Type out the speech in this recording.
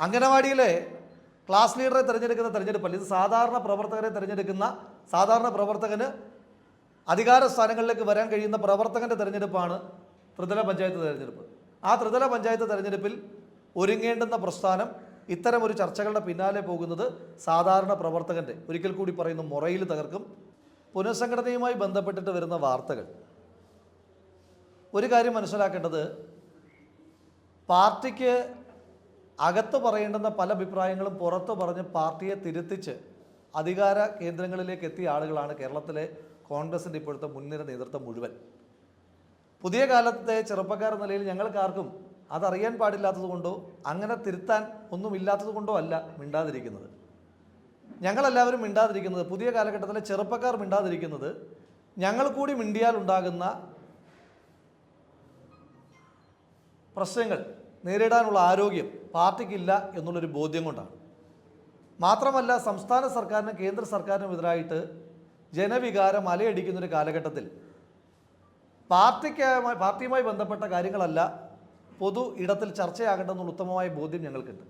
അംഗനവാടിയിലെ class ലീഡറെ തിരഞ്ഞെടുക്കുന്ന തിരഞ്ഞെടുപ്പല്ല. ഇത് സാധാരണ പ്രവർത്തകരെ തിരഞ്ഞെടുക്കുന്ന, സാധാരണ പ്രവർത്തകന് അധികാര സ്ഥാനങ്ങളിലേക്ക് വരാൻ കഴിയുന്ന പ്രവർത്തകൻ്റെ തിരഞ്ഞെടുപ്പാണ് ത്രിതല പഞ്ചായത്ത് തിരഞ്ഞെടുപ്പ്. ആ ത്രിതല പഞ്ചായത്ത് തിരഞ്ഞെടുപ്പിൽ ഒരുങ്ങേണ്ടുന്ന പ്രസ്ഥാനം ഇത്തരം ഒരു ചർച്ചകളുടെ പിന്നാലെ പോകുന്നത് സാധാരണ പ്രവർത്തകൻ്റെ, ഒരിക്കൽ കൂടി പറയുന്നു, മൊറയിൽ തകർക്കും. പുനഃസംഘടനയുമായി ബന്ധപ്പെട്ടിട്ട് വരുന്ന വാർത്തകൾ, ഒരു കാര്യം മനസ്സിലാക്കേണ്ടത്, പാർട്ടിക്ക് അകത്ത് പറയേണ്ടുന്ന പല അഭിപ്രായങ്ങളും പുറത്ത് പറഞ്ഞ് പാർട്ടിയെ തിരുത്തിച്ച് അധികാര കേന്ദ്രങ്ങളിലേക്ക് എത്തിയ ആളുകളാണ് കേരളത്തിലെ കോൺഗ്രസിൻ്റെ ഇപ്പോഴത്തെ മുൻനിര നേതൃത്വം മുഴുവൻ. പുതിയ കാലത്തെ ചെറുപ്പക്കാർ നിലയിൽ ഞങ്ങൾക്കാർക്കും അതറിയാൻ പാടില്ലാത്തത് കൊണ്ടോ അങ്ങനെ തിരുത്താൻ ഒന്നുമില്ലാത്തത് കൊണ്ടോ അല്ല മിണ്ടാതിരിക്കുന്നത്. ഞങ്ങളെല്ലാവരും മിണ്ടാതിരിക്കുന്നത്, പുതിയ കാലഘട്ടത്തിലെ ചെറുപ്പക്കാർ മിണ്ടാതിരിക്കുന്നത്, ഞങ്ങൾ കൂടി മിണ്ടിയാൽ ഉണ്ടാകുന്ന പ്രശ്നങ്ങൾ നേരിടാനുള്ള ആരോഗ്യം പാർട്ടിക്കില്ല എന്നുള്ളൊരു ബോധ്യം കൊണ്ടാണ്. മാത്രമല്ല, സംസ്ഥാന സർക്കാരിനും കേന്ദ്ര സർക്കാരിനും എതിരായിട്ട് ജനവികാരം അലയടിക്കുന്നൊരു കാലഘട്ടത്തിൽ പാർട്ടിയുമായി ബന്ധപ്പെട്ട കാര്യങ്ങളല്ല പൊതു ഇടത്തിൽ ചർച്ചയാകേണ്ടെന്നുള്ള ഉത്തമമായ ബോധ്യം ഞങ്ങൾക്കുണ്ട്.